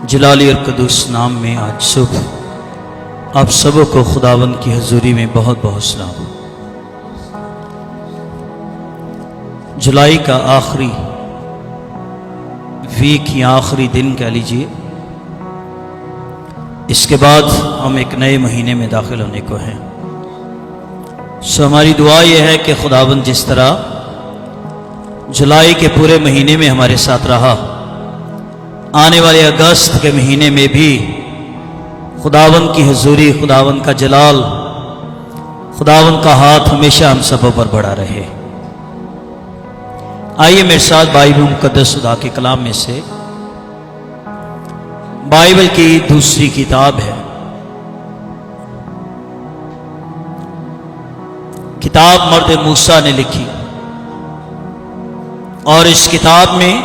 جلالی اور قدوس نام میں آج صبح آپ سبوں کو خداوند کی حضوری میں بہت بہت سلام۔ جولائی کا آخری ویک یا آخری دن کہہ لیجئے، اس کے بعد ہم ایک نئے مہینے میں داخل ہونے کو ہیں۔ ہماری دعا یہ ہے کہ خداوند جس طرح جولائی کے پورے مہینے میں ہمارے ساتھ رہا، آنے والے اگست کے مہینے میں بھی خداوند کی حضوری، خداوند کا جلال، خداوند کا ہاتھ ہمیشہ ہم سبوں پر بڑھا رہے۔ آئیے میرے ساتھ بائبل مقدس خدا کے کلام میں سے بائبل کی دوسری کتاب ہے، کتاب مرد موسیٰ نے لکھی، اور اس کتاب میں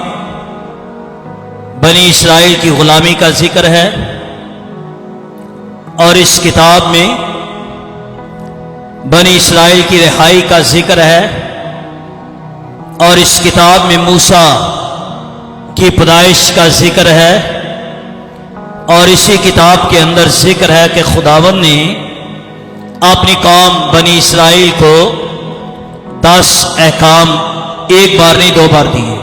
بنی اسرائیل کی غلامی کا ذکر ہے، اور اس کتاب میں بنی اسرائیل کی رہائی کا ذکر ہے، اور اس کتاب میں موسیٰ کی پیدائش کا ذکر ہے، اور اسی کتاب کے اندر ذکر ہے کہ خداوند نے اپنی قوم بنی اسرائیل کو 10 احکام ایک بار نہیں 2 بار دیے۔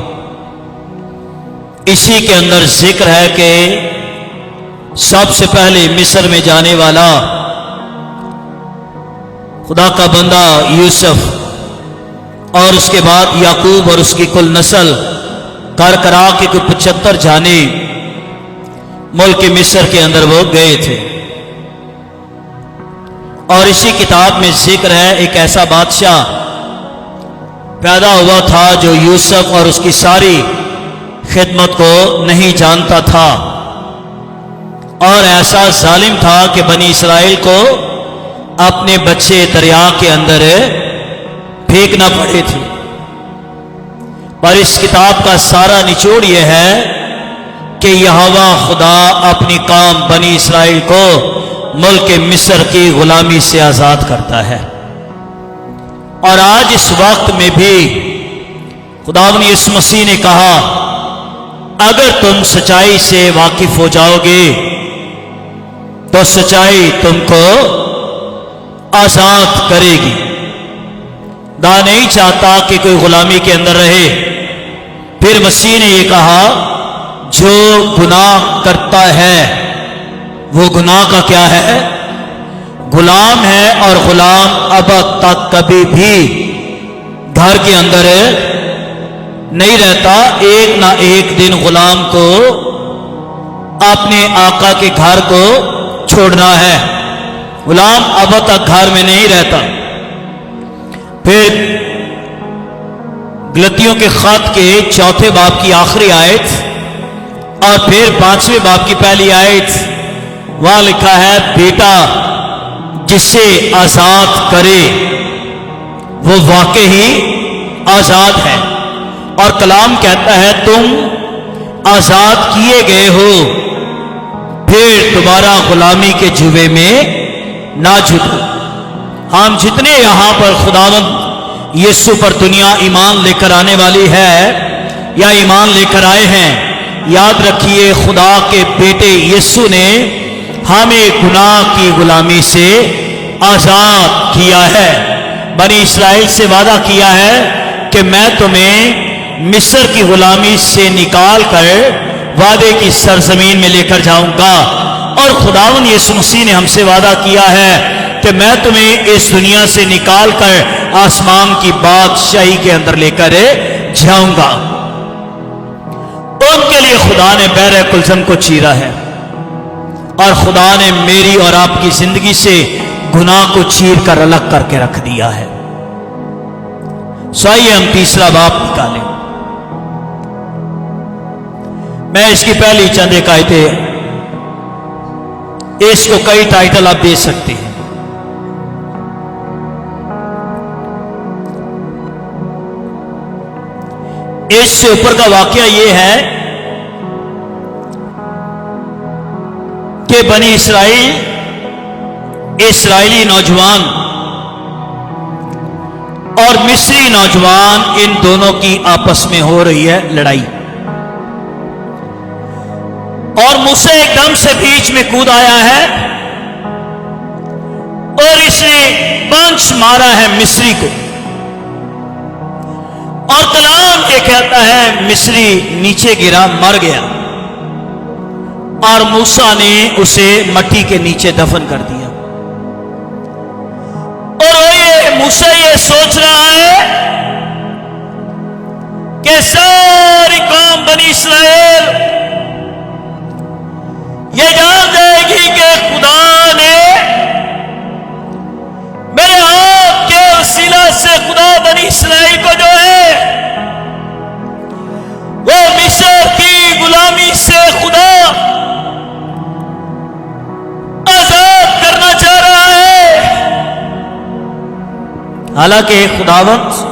اسی کے اندر ذکر ہے کہ سب سے پہلے مصر میں جانے والا خدا کا بندہ یوسف، اور اس کے بعد یعقوب اور اس کی کل نسل کرا کے کوئی 75 جانے ملک مصر کے اندر وہ گئے تھے۔ اور اسی کتاب میں ذکر ہے ایک ایسا بادشاہ پیدا ہوا تھا جو یوسف اور اس کی ساری خدمت کو نہیں جانتا تھا، اور ایسا ظالم تھا کہ بنی اسرائیل کو اپنے بچے دریا کے اندر پھینکنا پڑے تھے۔ پر اس کتاب کا سارا نچوڑ یہ ہے کہ یہوہ خدا اپنی قوم بنی اسرائیل کو ملک مصر کی غلامی سے آزاد کرتا ہے، اور آج اس وقت میں بھی خداوند یسوع مسیح نے کہا اگر تم سچائی سے واقف ہو جاؤ گے تو سچائی تم کو آزاد کرے گی۔ خدا نہیں چاہتا کہ کوئی غلامی کے اندر رہے۔ پھر مسیح نے یہ کہا جو گناہ کرتا ہے وہ گناہ کا کیا ہے؟ غلام ہے، اور غلام اب تک کبھی بھی گھر کے اندر نہیں رہتا۔ ایک نہ ایک دن غلام کو اپنے آقا کے گھر کو چھوڑنا ہے۔ غلام اب تک گھر میں نہیں رہتا۔ پھر گلتیوں کے خط کے 4 باب کی آخری آیت اور پھر 5ویں باب کی پہلی آیت، وہاں لکھا ہے بیٹا جسے آزاد کرے وہ واقعی آزاد ہے، اور کلام کہتا ہے تم آزاد کیے گئے ہو، پھر دوبارہ غلامی کے جوے میں نہ جھکو۔ ہم جتنے یہاں پر خداوند یسوع پر دنیا ایمان لے کر آنے والی ہے یا ایمان لے کر آئے ہیں، یاد رکھیے خدا کے بیٹے یسوع نے ہمیں گناہ کی غلامی سے آزاد کیا ہے۔ بنی اسرائیل سے وعدہ کیا ہے کہ میں تمہیں مصر کی غلامی سے نکال کر وعدے کی سرزمین میں لے کر جاؤں گا، اور خداوند یسوع مسیح نے ہم سے وعدہ کیا ہے کہ میں تمہیں اس دنیا سے نکال کر آسمان کی بادشاہی کے اندر لے کر جاؤں گا۔ ان کے لیے خدا نے بحر کلثم کو چیرا ہے، اور خدا نے میری اور آپ کی زندگی سے گناہ کو چیر کر الگ کر کے رکھ دیا ہے۔ آئیے ہم 3 باب نکالیں۔ میں اس کی پہلی چند ایک آیتیں، اس کو کئی ٹائٹل آپ دے سکتے ہیں۔ اس سے اوپر کا واقعہ یہ ہے کہ بنی اسرائیلی نوجوان اور مصری نوجوان، ان دونوں کی آپس میں ہو رہی ہے لڑائی۔ اور موسیٰ ایک دم سے بیچ میں کود آیا ہے اور اس نے پانچ مارا ہے مصری کو، اور کلام یہ کہتا ہے مصری نیچے گرا، مر گیا، اور موسیٰ نے اسے مٹی کے نیچے دفن کر دیا۔ اور موسیٰ یہ سوچ رہا ہے کہ ساری قوم بنی اسرائیل یہ جان جائے گی کہ خدا نے میرے ہاتھ کے وسیلہ سے خدا بنی اسرائیل کو جو ہے وہ مصر کی غلامی سے خدا آزاد کرنا چاہ رہا ہے۔ حالانکہ خداوند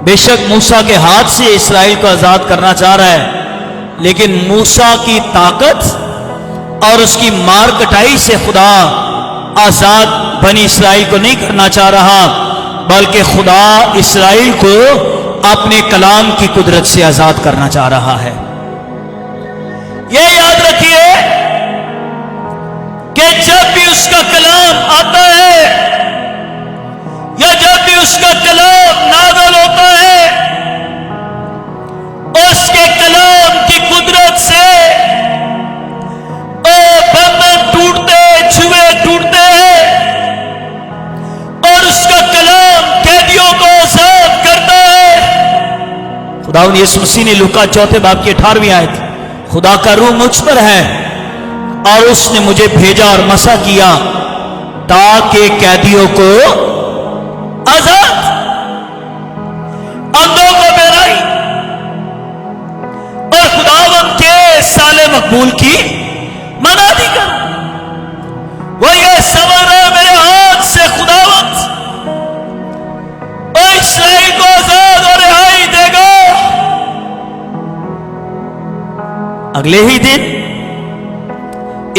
بے شک موسیٰ کے ہاتھ سے اسرائیل کو آزاد کرنا چاہ رہا ہے، لیکن موسیٰ کی طاقت اور اس کی مار کٹائی سے خدا آزاد بنی اسرائیل کو نہیں کرنا چاہ رہا، بلکہ خدا اسرائیل کو اپنے کلام کی قدرت سے آزاد کرنا چاہ رہا ہے۔ یہ یاد رکھیے کہ جب بھی اس کا کلام آتا ہے یا جب بھی اس کا کلام نازل ہوتا ہے، اس کے کلام کی قدرت سے بندھن ٹوٹتے، چھوے ٹوٹتے ہیں، اور اس کا کلام قیدیوں کو آزاد کرتا ہے۔ خداوند یسوع مسیح نے لوکا 4 باب کی 18ویں آیت، خدا کا روح مجھ پر ہے اور اس نے مجھے بھیجا اور مسا کیا تاکہ قیدیوں کو آزاد، اندھوں کو بہرائی اور خداوند کے سال مقبول کی منادی کر۔ وہ یہ سمجھ رہا میرے ہاتھ سے خداوند اور اسرائیل کو آزاد اور رہائی دے گا۔ اگلے ہی دن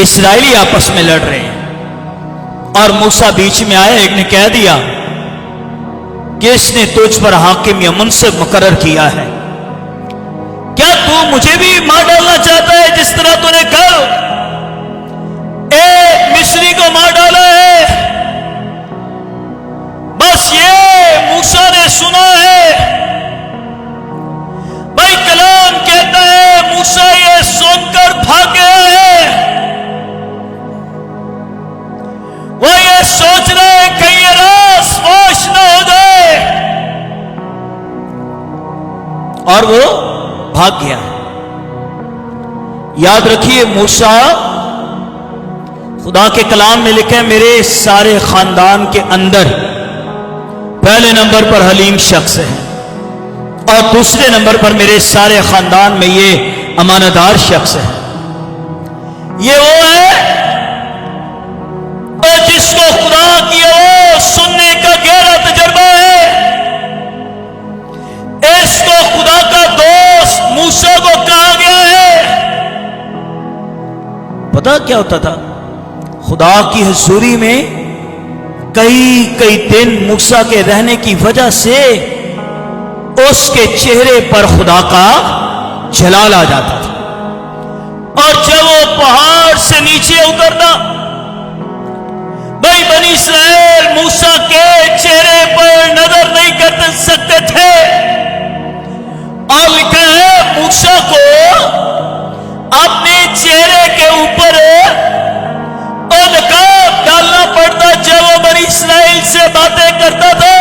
اسرائیلی آپس میں لڑ رہے ہیں اور موسیٰ بیچ میں آیا، ایک نے کہہ دیا کہ اس نے تجھ پر حاکم یا منصف مقرر کیا ہے، کیا تو مجھے بھی مار ڈالنا چاہتا ہے جس طرح تو نے کل ایک مصری کو مار ڈالا ہے؟ بس یہ موسیٰ نے سنا ہے، بھائی کلام کہتا ہے موسیٰ یہ سن کر بھاگ گیا ہے، وہ یہ سوچ رہے ہیں کہیں یہ راز فاش نہ ہو جائے، اور وہ بھاگ گیا ہے۔ یاد رکھیے موسیٰ، خدا کے کلام میں لکھا ہے میرے سارے خاندان کے اندر پہلے نمبر پر حلیم شخص ہے، اور دوسرے نمبر پر میرے سارے خاندان میں یہ امانتدار شخص ہے۔ یہ وہ ہے اور جس کو خدا کی آواز سننے کا گہرا تجربہ ہے۔ اس کو خدا کا دوست موسیٰ کو کہا گیا ہے۔ پتہ کیا ہوتا تھا؟ خدا کی حضوری میں کئی دن موسیٰ کے رہنے کی وجہ سے اس کے چہرے پر خدا کا جلال آ جاتا تھا، اور جب وہ پہاڑ سے نیچے اترنا، بھائی بنی اسرائیل موسیٰ کے چہرے پر نظر نہیں کر سکتے تھے، اور لکھا ہے موسیٰ کو اپنے چہرے کے اوپر نقاب ڈالنا پڑتا جب وہ بنی اسرائیل سے باتیں کرتا تھا،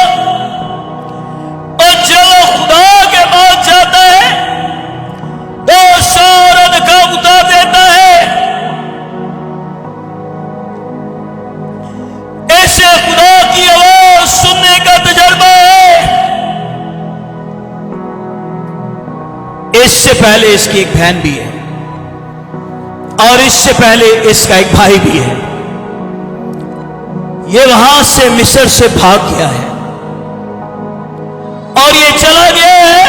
اور جب وہ خدا کے پاس جاتا ہے تو سارا نقاب اتار دیتا ہے۔ ایسے خدا کی آواز سننے کا تجربہ ہے۔ اس سے پہلے اس کی ایک بہن بھی ہے، اور اس سے پہلے اس کا ایک بھائی بھی ہے۔ یہ وہاں سے مصر سے بھاگ گیا ہے اور یہ چلا گیا ہے،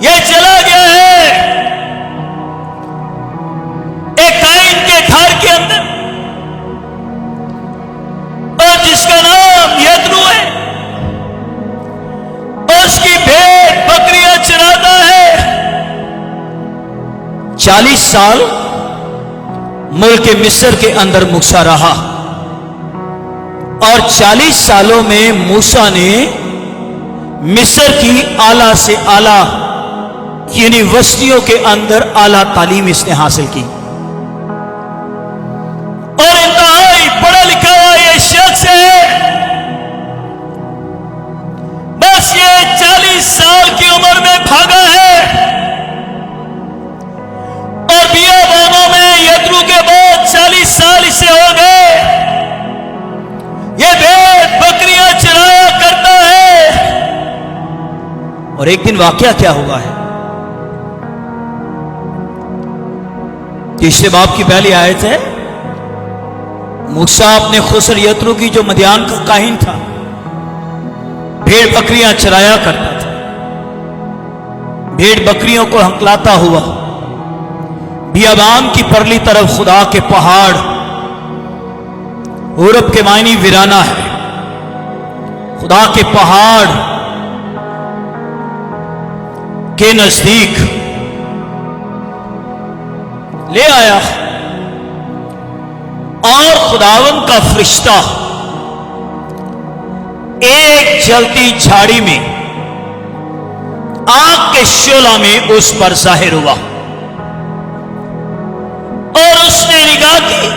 یہ چلا گیا ہے ایک کائن کے گھر کے اندر، اور جس کا نام یترو ہے، اور اس کی بھیڑ بکریاں چراتا ہے، 40 سال ملک مصر کے اندر موسیٰ رہا، اور 40 سالوں میں موسیٰ نے مصر کی اعلیٰ سے اعلیٰ یونیورسٹیوں کے اندر اعلیٰ تعلیم اس نے حاصل کی، اور انتہائی پڑھا لکھا ہوا یہ شخص ہے۔ بس یہ 40 سال کی عمر میں بھاگا ہے، اور بیابانوں میں یترو کے بعد 40 سال اسے ہو گئے، یہ بھیڑ بکریاں چرایا کرتا ہے۔ اور ایک دن واقعہ کیا ہوا ہے؟ تیسرے باب کی پہلی آیت ہے، موسیٰ اپنے خسر یترو کی جو مدیان کا کاہن تھا، بھیڑ بکریاں چرایا کرتا تھا، بھیڑ بکریوں کو ہنکلاتا ہوا بیابان کی پرلی طرف خدا کے پہاڑ، عرب کے معنی ویرانہ ہے، خدا کے پہاڑ کے نزدیک لے آیا، اور خداوند کا فرشتہ ایک جلتی جھاڑی میں آگ کے شعلہ میں اس پر ظاہر ہوا، اور اس نے نگاہ کی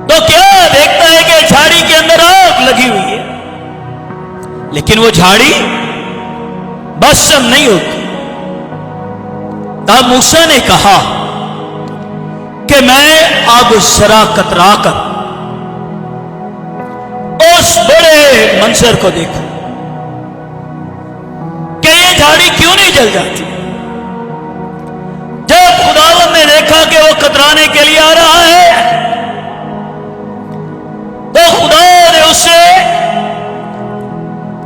تو کیا دیکھتا ہے کہ جھاڑی کے اندر آگ لگی ہوئی ہے، لیکن وہ جھاڑی بسم نہیں ہوتی۔ تب موسیٰ نے کہا کہ میں اب ذرا کترا کر اس بڑے منظر کو دیکھوں کہ یہ جھاڑی کیوں نہیں جل جاتی۔ جب خداوند نے دیکھا کہ وہ کترانے کے لیے آ رہا ہے تو خدا نے اسے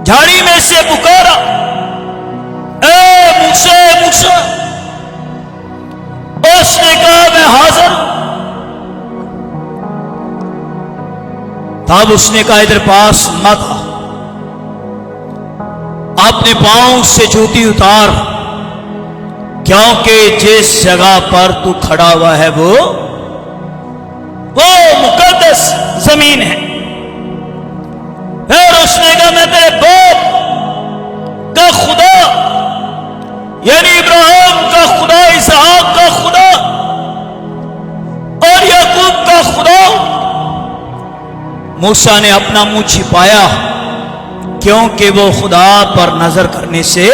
جھاڑی میں سے پکارا، اے موسیٰ موسیٰ۔ اس نے کہا میں حاضر ہوں۔ تب اس نے کہا ادھر پاس مت آ، اپنے پاؤں سے جوتی اتار، کیونکہ جس جگہ پر تو کھڑا ہوا ہے وہ مقدس زمین ہے۔ پھر اس نے کہا میں تیرے باپ کا خدا یعنی ابراہیم کا خدا، اسحاق کا خدا اور یعقوب کا خدا۔ موسیٰ نے اپنا منہ چھپایا کیونکہ وہ خدا پر نظر کرنے سے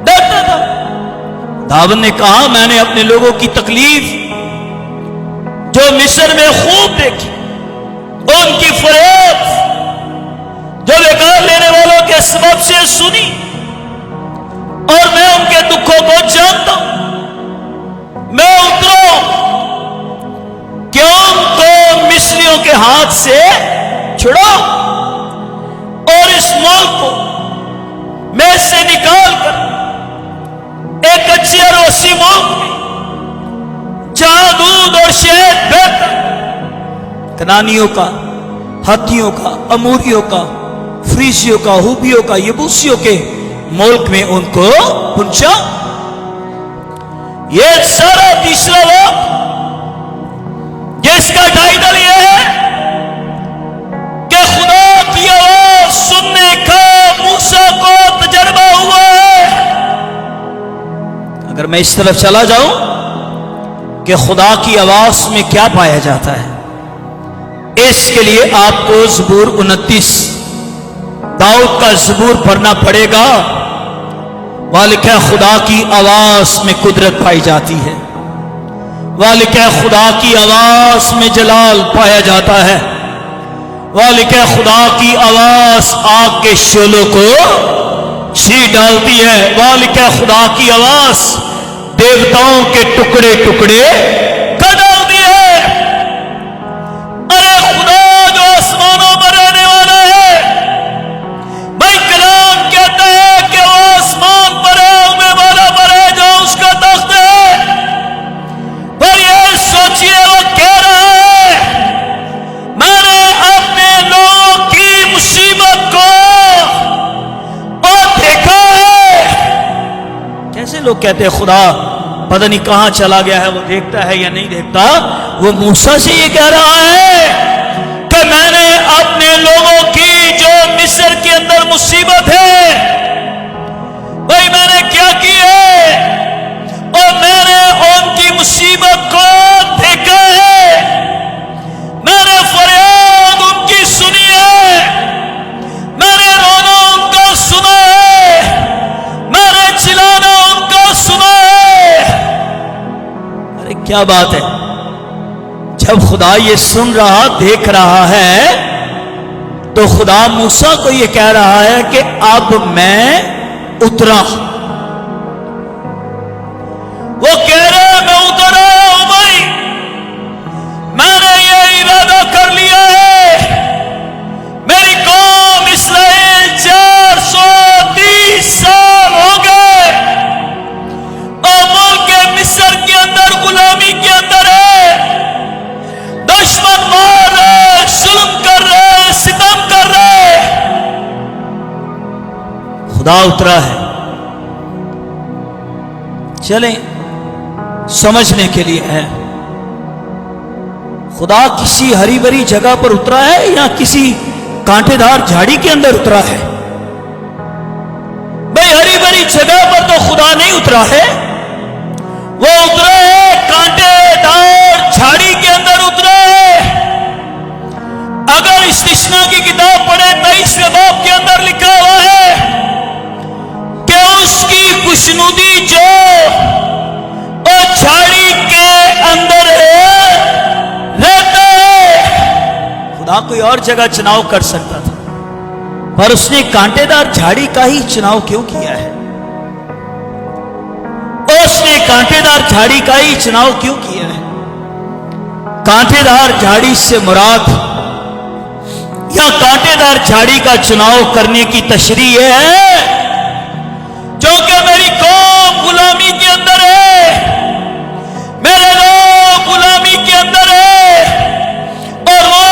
ڈرتا تھا۔ خداوند نے کہا میں نے اپنے لوگوں کی تکلیف جو مصر میں خوب دیکھی، ان کی فریاد جو بیکار لینے والوں کے سبب سے سنی، اور میں ان کے دکھوں کو جانتا ہوں۔ میں اترا کہ ان کو مصریوں کے ہاتھ سے چھڑاؤ اور اس ملک کو میں سے نکال کر ایک اچھی اور وسیع ملک میں جہاں دودھ اور شہد بہتا، کنانیوں کا، ہتھیوں کا، اموریوں کا، فریسیوں کا، ہوبیوں کا، یبوسیوں کے ملک میں ان کو پہنچا۔ یہ سارا تیسرا باب جس کا ٹائٹل یہ ہے کہ خدا کی آواز سننے کا موسیٰ کو تجربہ ہوا ہے۔ اگر میں اس طرف چلا جاؤں کہ خدا کی آواز میں کیا پایا جاتا ہے، اس کے لیے آپ کو زبور 29 داؤد کا زبور پڑھنا پڑے گا۔ وہاں لکھا ہے خدا کی آواز میں قدرت پائی جاتی ہے، وہاں لکھا ہے خدا کی آواز میں جلال پایا جاتا ہے، وہاں لکھا ہے خدا کی آواز آگ کے شعلوں کو چیر ڈالتی ہے، وہاں لکھا ہے خدا کی آواز دیوتاؤں کے ٹکڑے ٹکڑے کر ڈالتی ہے۔ ارے خدا جو آسمانوں پر رہنے والا ہے، بھائی کلام کہتا ہے کہ وہ آسمان پر ہے، میں والا پر ہے جو اس کا تخت ہے، پر یہ سوچئے وہ کہہ رہا ہے میں نے اپنے لوگوں کی مصیبت کو اور دیکھا ہے۔ کیسے لوگ کہتے ہیں خدا پتہ نہیں کہاں چلا گیا ہے، وہ دیکھتا ہے یا نہیں دیکھتا، وہ موسیٰ سے یہ کہہ رہا ہے کہ میں نے اپنے لوگوں کی جو مصر کے اندر مصیبت ہے، بھائی میں نے کیا کی ہے، اور میں نے ان کی مصیبت کو دیکھا ہے، میں نے فریاد ان کی سنی ہے، میں نے رونا ان کا سنا ہے، میں نے چلانا ان کا سنا ہے۔ ارے کیا بات ہے، جب خدا یہ سن رہا دیکھ رہا ہے تو خدا موسیٰ کو یہ کہہ رہا ہے کہ اب میں اترا۔ وہ کہہ رہا ہے میں اتر آیا ہوں بھائی، میں نے یہ ارادہ کر لیا ہے، میری قوم اسرائیل 430 سال ہو گئے اور ملک مصر کے اندر غلامی کے اندر ہے، دشمن مار رہے، ظلم کر رہے، ستم کر رہے، خدا اترا ہے۔ چلیں سمجھنے کے لیے ہے، خدا کسی ہری بھری جگہ پر اترا ہے یا کسی کانٹے دار جھاڑی کے اندر اترا ہے؟ بھئی ہری بھری جگہ پر تو خدا نہیں اترا ہے، وہ اترا ہے کانٹے دار جھاڑی کے اندر اترا ہے۔ اگر استثنا کی کتاب پڑھے 23ویں باب کے اندر لکھا ہوا ہے کہ اس کی خوشنودی جو اور جھاڑی کے اندر ہے رہتا ہے۔ خدا کوئی اور جگہ چناؤ کر سکتا تھا، پر اس نے کانٹے دار جھاڑی کا ہی چناؤ کیوں کیا ہے؟ اس نے کانٹے دار جھاڑی کا ہی چناؤ کیوں کیا ہے؟ کانٹے دار جھاڑی سے مراد یا کانٹے دار جھاڑی کا چناؤ کرنے کی تشریح ہے جو کہ میری قوم غلامی کے اندر ہے، میرے لوگ غلامی کے اندر ہے، اور وہ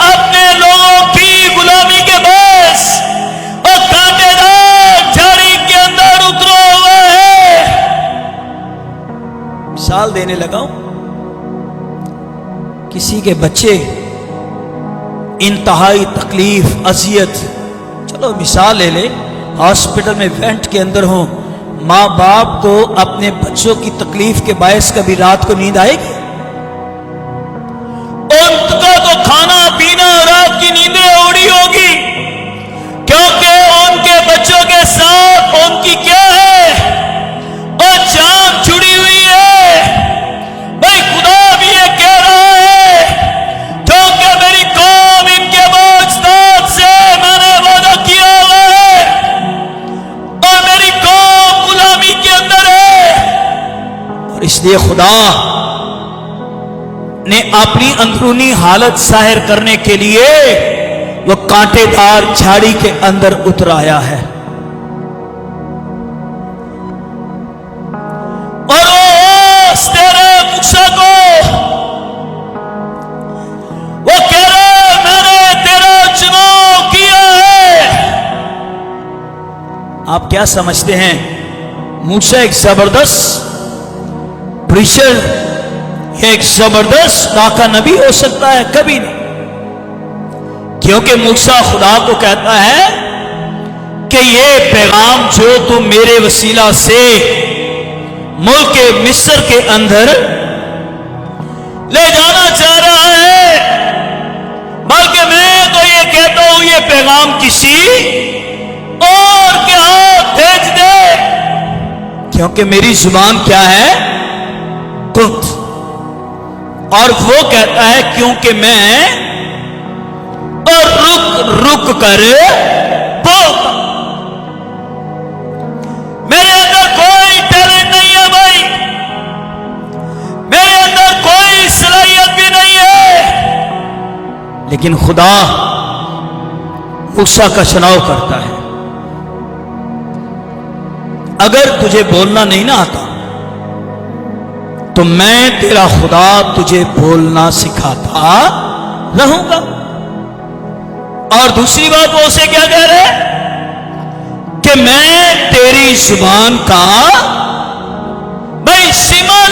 اپنے لوگوں کی غلامی کے باعث اور کانٹے دار جھاڑی کے اندر اترا ہوا ہے۔ مثال دینے لگا ہوں، کسی کے بچے انتہائی تکلیف اذیت، چلو مثال لے لے، ہاسپٹل میں وینٹ کے اندر ہوں، ماں باپ کو اپنے بچوں کی تکلیف کے باعث کبھی رات کو نیند آئے گی؟ ان کا تو کھانا پینا رات کی نیندیں اڑی ہوگی، کیونکہ ان کے بچوں کے ساتھ ان کی کیا ہے اور جان جڑی ہوئی ہے۔ بھائی خدا بھی یہ کہہ رہا ہے کیونکہ میری قوم ان کے باجداد سے میں نے وعدہ کیا ہوا ہے اور میری قوم غلامی کے اندر ہے، اور اس لیے خدا نے اپنی اندرونی حالت ظاہر کرنے کے لیے وہ کانٹے دار جھاڑی کے اندر اترایا ہے۔ اور اس تیرے موسیٰ کو وہ کہہ رہا میں نے تیرا چناؤ کیا ہے۔ آپ کیا سمجھتے ہیں موسیٰ ایک زبردست پریچر، ایک زبردست پاکا نبی ہو سکتا ہے؟ کبھی نہیں، کیونکہ موسیٰ خدا کو کہتا ہے کہ یہ پیغام جو تم میرے وسیلہ سے ملک مصر کے اندر لے جانا چاہ رہا ہے، بلکہ میں تو یہ کہتا ہوں یہ پیغام کسی اور کے ہاتھ بھیج دے، کیونکہ میری زبان کیا ہے؟ کنت، اور وہ کہتا ہے کیونکہ میں اور رک کر بولتا، میرے اندر کوئی ٹیلنٹ نہیں ہے بھائی، میرے اندر کوئی صلاحیت بھی نہیں ہے، لیکن خدا موسیٰ کا چناؤ کرتا ہے۔ اگر تجھے بولنا نہیں نہ آتا تو میں تیرا خدا تجھے بولنا سکھاتا رہوں گا۔ اور دوسری بات وہ اسے کیا کہہ رہے کہ میں تیری زبان کا بھائی سیما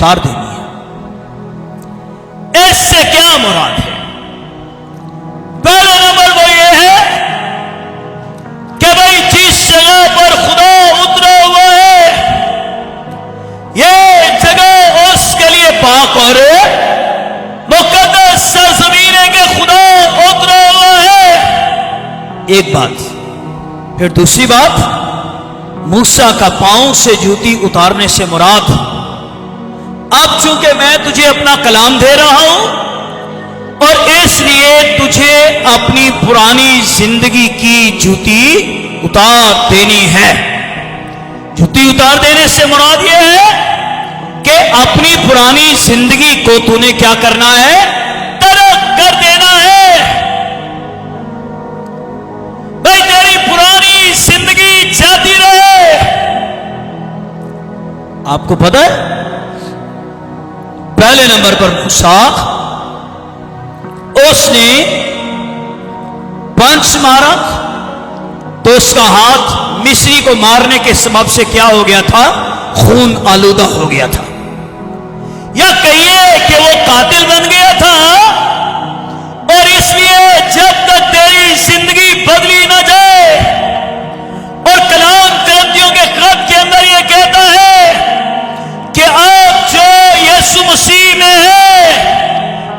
اتار دینی ہے۔ اس سے کیا مراد ہے؟ پہلا نمبر وہ یہ ہے کہ بھائی جس جگہ پر خدا اترا ہوا ہے یہ جگہ اس کے لیے پاک اور مقدس سرزمین ہے کہ خدا اترا ہوا ہے، ایک بات۔ پھر دوسری بات، موسیٰ کا پاؤں سے جوتی اتارنے سے مراد، اب چونکہ میں تجھے اپنا کلام دے رہا ہوں اور اس لیے تجھے اپنی پرانی زندگی کی جوتی اتار دینی ہے۔ جوتی اتار دینے سے مراد یہ ہے کہ اپنی پرانی زندگی کو تو نے کیا کرنا ہے؟ ترک کر دینا ہے۔ بھائی تیری پرانی زندگی جاتی رہے۔ آپ کو پتہ ہے پہلے نمبر پر موسیٰ اس نے پنچ مارا تو اس کا ہاتھ مصری کو مارنے کے سبب سے کیا ہو گیا تھا؟ خون آلودہ ہو گیا تھا، یا کہیے کہ وہ قاتل بن گیا تھا۔ اور اس لیے جب تک تیری زندگی بدلی نہ جائے، اور کلام کرنتیوں کے خط کے اندر یہ کہتا ہے کہ آپ جو یسوع مسیح میں ہے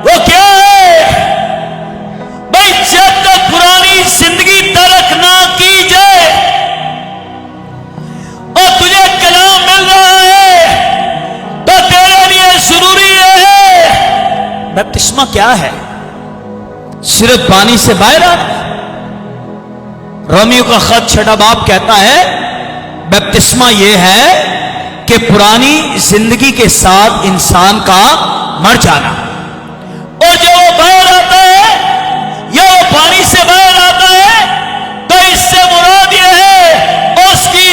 وہ کیا ہے؟ بھائی جب تک پرانی زندگی ترک نہ کی جائے اور تجھے کلام مل رہا ہے تو تیرے لیے ضروری ہے۔ بپتسمہ کیا ہے؟ صرف پانی سے باہر آنا۔ رومیو کا خط 6 باب کہتا ہے بپتسمہ یہ ہے کہ پرانی زندگی کے ساتھ انسان کا مر جانا، اور جو وہ باہر آتا ہے یا وہ پانی سے باہر آتا ہے تو اس سے مراد یہ ہے اس کی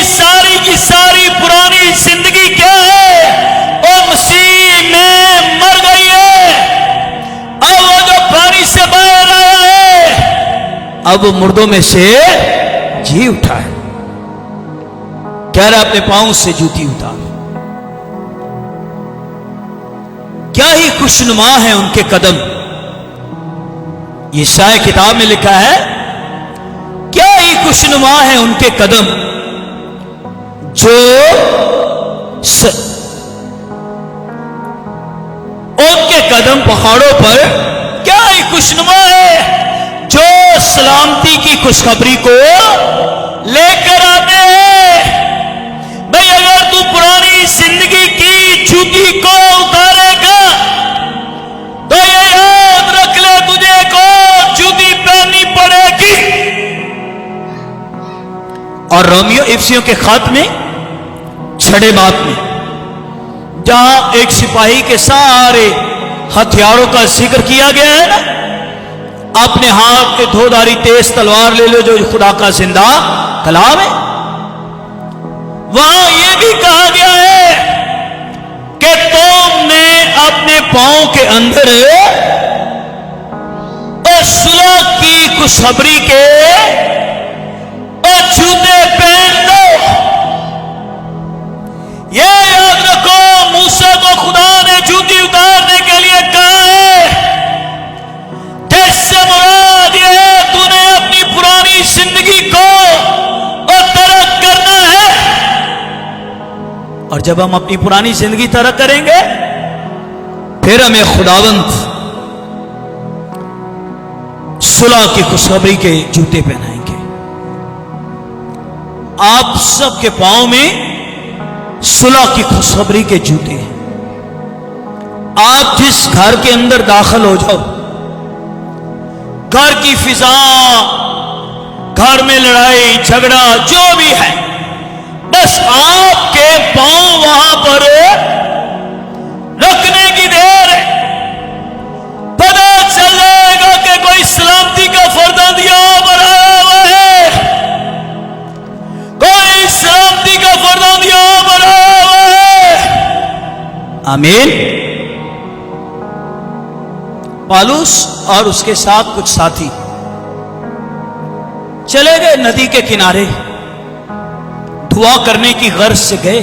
ساری پرانی زندگی کیا ہے؟ وہ مسیح میں مر گئی ہے۔ اب وہ جو پانی سے باہر آیا ہے اب وہ مردوں میں سے جی اٹھا ہے۔ کہہ رہا اپنے پاؤں سے جوتی اتار۔ کیا ہی خوشنما ہے ان کے قدم، یہ شاعر کتاب میں لکھا ہے کیا ہی خوشنما ہے ان کے قدم جو ان کے قدم پہاڑوں پر، کیا ہی خوشنما ہے جو سلامتی کی خوشخبری کو لے کر آتے ہیں۔ بھئی اگر تو پرانی زندگی کی جوتی کو اتارے گا تو یہ یاد رکھ لے تجھے ایک اور جوتی پہننی پڑے گی۔ اور رومیو افسیوں کے خط میں 6 باب میں جہاں ایک سپاہی کے سارے ہتھیاروں کا ذکر کیا گیا ہے نا، اپنے ہاتھ کے دھوداری تیز تلوار لے لو جو خدا کا زندہ کلام ہے، وہاں یہ بھی کہا گیا ہے کہ تم نے اپنے پاؤں کے اندر اور صلح کی خوشخبری کے اور جوتے پہن لو۔ یہ یاد رکھو موسیٰ کو خدا نے جوتی اتارنے کے لیے کہا ہے، جس سے مراد یہ ہے تو نے اپنی پرانی زندگی کو اور ترک کرنا ہے۔ اور جب ہم اپنی پرانی زندگی ترک کریں گے پھر ہمیں خداوند صلح کی خوشخبری کے جوتے پہنائیں گے۔ آپ سب کے پاؤں میں صلح کی خوشخبری کے جوتے ہیں۔ آپ جس گھر کے اندر داخل ہو جاؤ، گھر کی فضا، گھر میں لڑائی جھگڑا جو بھی ہے، بس آپ کے پاؤں وہاں پر رکھنے کی دیر ہے، پتہ چل جائے گا کہ کوئی سلامتی کا فردندیاں بنایا ہوا ہے، کوئی سلامتی کا فردندیاں بنایا ہوا ہے۔ آمین۔ پالوس اور اس کے ساتھ کچھ ساتھی چلے گئے ندی کے کنارے، دعا کرنے کی غرض سے گئے،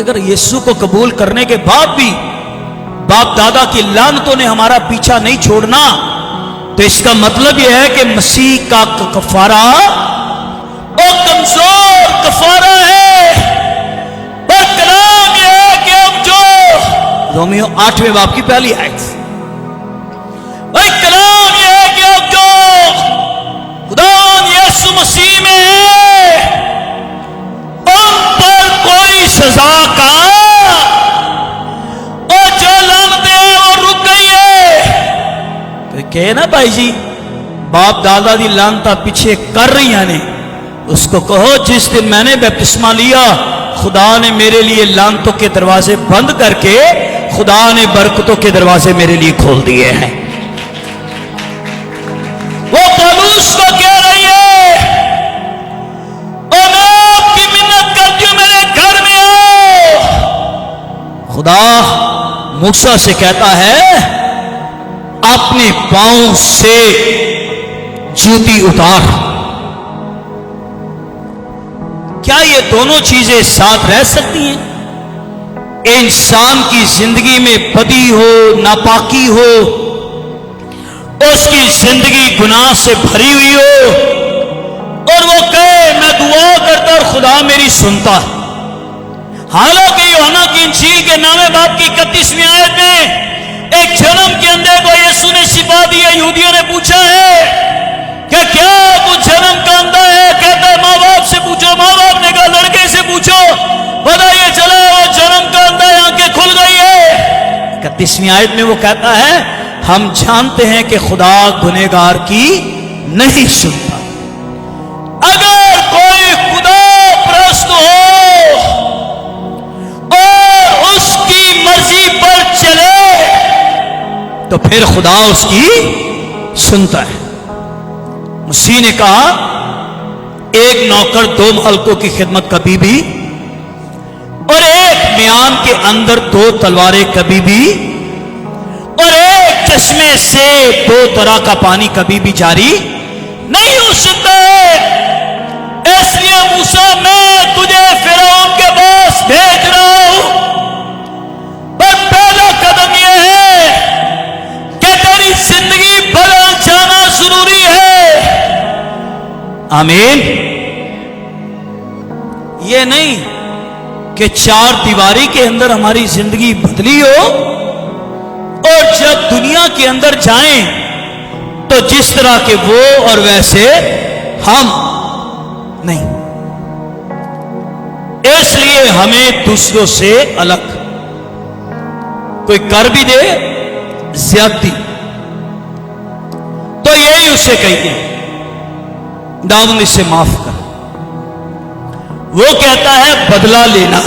اگر یسوع کو قبول کرنے کے بعد بھی باپ دادا کی لعنتوں نے ہمارا پیچھا نہیں چھوڑنا، تو اس کا مطلب یہ ہے کہ مسیح کا کفارہ اور کمزور کفارہ ہے۔ اور کلام یہ ہے کہ اب جو رومیو 8ویں باب کی پہلی آیت، کلام یہ ہے کہ اب جو خدا یسوع مسیح میں ہے ان پر کوئی سزا کا اور جو لعنتیں ہیں وہ رک گئی ہے۔ تو کہے نا بھائی جی باپ دادا دی لعنتاں پیچھے کر رہی ہیں، اس کو کہو جس دن میں نے بپتسمہ لیا خدا نے میرے لیے لعنتوں کے دروازے بند کر کے خدا نے برکتوں کے دروازے میرے لیے کھول دیے ہیں۔ وہ پولس کو کہہ رہی ہے اور میں آپ کی منت کرتی ہوں میرے گھر میں آؤ۔ خدا موسیٰ سے کہتا ہے اپنے پاؤں سے جوتی اتار۔ کیا یہ دونوں چیزیں ساتھ رہ سکتی ہیں؟ انسان کی زندگی میں بدی ہو، ناپاکی ہو، اس کی زندگی گناہ سے بھری ہوئی ہو اور وہ کہے میں دعا کرتا اور خدا میری سنتا۔ حالانکہ یوحنا کی انجیل کے 9 باب کی 31ویں آیت میں ایک جنم کے اندھے کو یسوع نے شفا دی ہے۔ یہودیوں نے پوچھا ہے کہ کیا وہ جنم کا اندھا ہے؟ کہتا ہے ماں باپ سے پوچھو۔ ماں باپ نے کہا لڑکے سے پوچھو، پتہ یہ چلا وہ جنم کا اندھا ہے، آنکھیں کھل گئی ہے۔ 31ویں آیت میں وہ کہتا ہے ہم جانتے ہیں کہ خدا گنہگار کی نہیں سنتا۔ اگر کوئی خدا پرست ہو اور اس کی مرضی پر چلے تو پھر خدا اس کی سنتا ہے۔ مسیح نے کہا ایک نوکر 2 مالکوں کی خدمت کبھی بھی اور ایک میان کے اندر 2 تلواریں کبھی بھی اور ایک چشمے سے 2 طرح کا پانی کبھی بھی جاری نہیں ہو سکتا ہے۔ اس لیے موسیٰ میں تجھے فرعون کے پاس بھیج رہا ہوں، پر پہلا قدم یہ ہے کہ تیری زندگی بدل جانا ضروری ہے۔ آمین۔ یہ نہیں کہ 4 دیواری کے اندر ہماری زندگی بدلی ہو اور جب دنیا کے اندر جائیں تو جس طرح کے وہ اور ویسے ہم نہیں۔ اس لیے ہمیں دوسروں سے الگ، کوئی کر بھی دے زیادتی تو یہی اسے کہیے داؤد اسے معاف کر۔ وہ کہتا ہے بدلہ لینا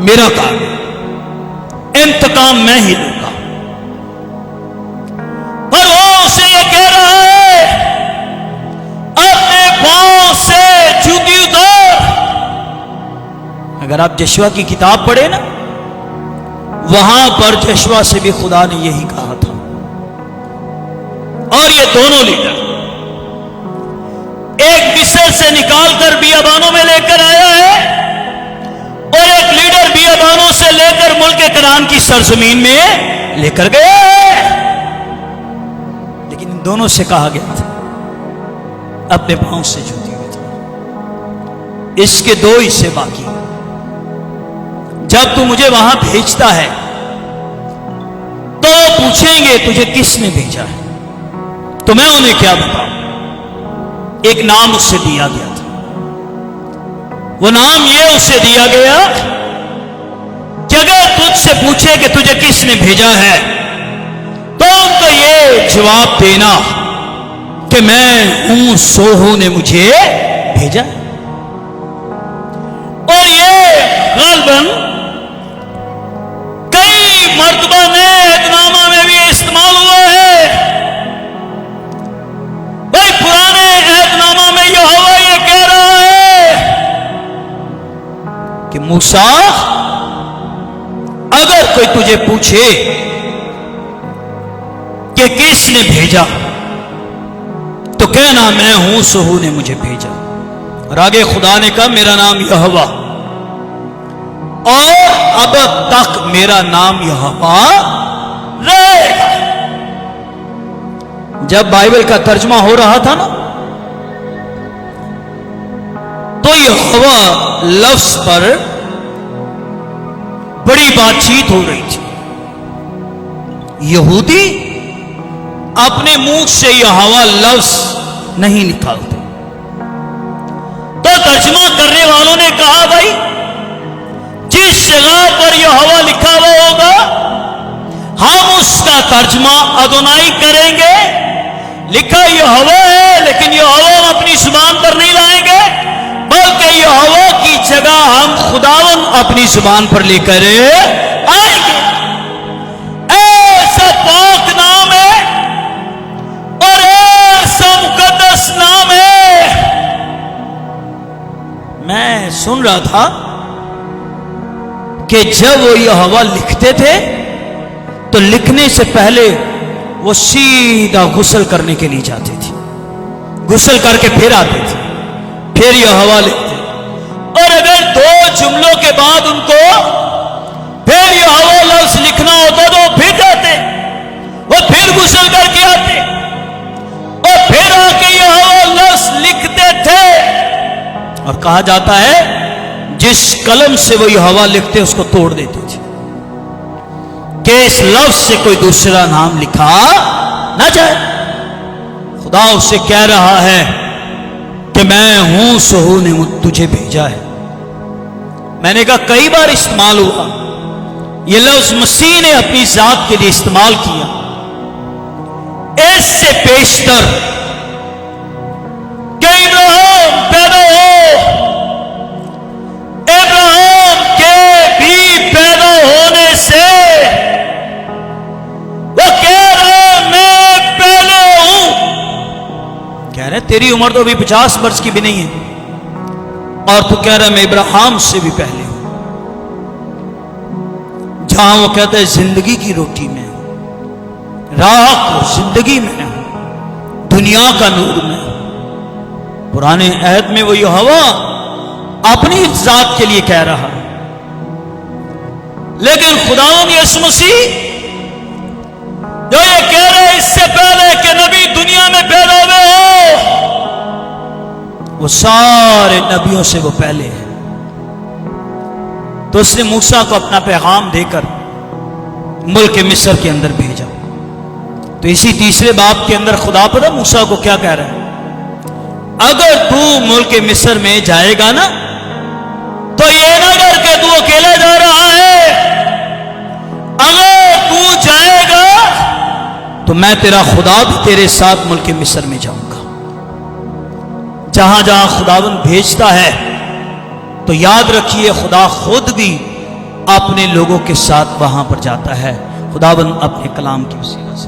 میرا کام ہے، انتقام میں ہی لوں گا، پر وہ اسے یہ کہہ رہا ہے اپنے پاؤں سے جوتی اتار۔ اگر آپ جشوا کی کتاب پڑھیں نا، وہاں پر جشوا سے بھی خدا نے یہی کہا تھا۔ اور یہ دونوں لیڈر ایک مصر سے نکال کر بیابانوں میں لے کر آیا ہے اور ایک لیڈر بیابانوں سے لے کر ملک کنعان کی سرزمین میں لے کر گیا ہے، لیکن ان دونوں سے کہا گیا تھا اپنے پاؤں سے جوتی اتار۔ اس کے 2 حصے باقی۔ جب تو مجھے وہاں بھیجتا ہے تو پوچھیں گے تجھے کس نے بھیجا ہے، تو میں انہیں کیا بتاؤں؟ ایک نام اس سے دیا گیا تھا، وہ نام یہ اسے دیا گیا کہ اگر تجھ سے پوچھے کہ تجھے کس نے بھیجا ہے تو ان کو یہ جواب دینا کہ میں ہوں سو ہوں نے مجھے بھیجا۔ اور یہ غالباً کئی مرتبہ نئے عہدنامہ میں بھی استعمال ہوا ہے۔ بھائی پرانے عہدنامہ میں یہوہ یہ کہہ رہا ہے کہ موسیٰ اگر کوئی تجھے پوچھے کہ کس نے بھیجا تو کہنا میں ہوں سو ہوں نے مجھے بھیجا۔ اور آگے خدا نے کہا میرا نام یہوہ، اور اب تک میرا نام یہوہ رہے گا۔ جب بائبل کا ترجمہ ہو رہا تھا نا تو یہوہ لفظ پر بڑی بات چیت ہو رہی تھی۔ یہودی اپنے منہ سے یہوہ لفظ نہیں نکالتے، تو ترجمہ کرنے والوں نے کہا بھائی جس جگہ پر یہوہ لکھا ہوا ہوگا ہم اس کا ترجمہ ادونائی کریں گے۔ لکھا یہوہ ہے لیکن یہوہ ہم اپنی زبان پر نہیں لائیں گے، بلکہ یہوہ کی جگہ ہم خداوند اپنی زبان پر لے کر آئیں گے۔ ایسا پاک نام ہے اور ایسا مقدس نام ہے۔ میں سن رہا تھا کہ جب وہ یہوہ لکھتے تھے تو لکھنے سے پہلے وہ سیدھا غسل کرنے کے لیے جاتے تھے، غسل کر کے پھر آتے تھے، پھر یہوہ لکھتے، اور اگر 2 جملوں کے بعد ان کو پھر یہوہ لفظ لکھنا ہوتا تو وہ پھر جاتے، وہ پھر غسل کر کے آتے اور پھر آ کے یہوہ لفظ لکھتے تھے۔ اور کہا جاتا ہے جس قلم سے وہ یہوہ لکھتے اس کو توڑ دیتے تھے کہ اس لفظ سے کوئی دوسرا نام لکھا نہ جائے۔ خدا اس سے کہہ رہا ہے کہ میں ہوں سو نے تجھے بھیجا ہے۔ میں نے کہا کئی بار استعمال ہوا یہ لفظ، مسیح نے اپنی ذات کے لیے استعمال کیا۔ اس سے پیشتر کہ ابراہیم پیدا ہو، ابراہیم کے بھی پیدا ہونے سے وہ کہہ رہا میں پہلے ہوں۔ کہہ رہے تیری عمر تو ابھی 50 برس کی بھی نہیں ہے اور تو کہہ رہا میں ابراہیم سے بھی پہلے ہوں۔ جہاں وہ کہتا ہے زندگی کی روٹی میں ہوں، راہ کو زندگی میں ہوں، دنیا کا نور میں ہوں۔ پرانے عہد میں وہ یہوہ اپنی ذات کے لیے کہہ رہا ہے، لیکن خداوند یسوع مسیح جو یہ کہہ رہے اس سے پہلے کہ نبی دنیا میں پیدا ہوئے ہو، وہ سارے نبیوں سے وہ پہلے ہے۔ تو اس نے موسیٰ کو اپنا پیغام دے کر ملک مصر کے اندر بھیجا۔ تو اسی تیسرے باب کے اندر خدا پتہ موسیٰ کو کیا کہہ رہا ہے، اگر تو ملک مصر میں جائے گا نا تو یہ نہ ڈر کہ تو اکیلا جا رہا ہے، اگر تو جائے گا تو میں تیرا خدا بھی تیرے ساتھ ملک مصر میں جاؤں گا۔ جہاں جہاں خداوند بھیجتا ہے تو یاد رکھیے خدا خود بھی اپنے لوگوں کے ساتھ وہاں پر جاتا ہے۔ خداوند اپنے کلام کی وسیلہ سے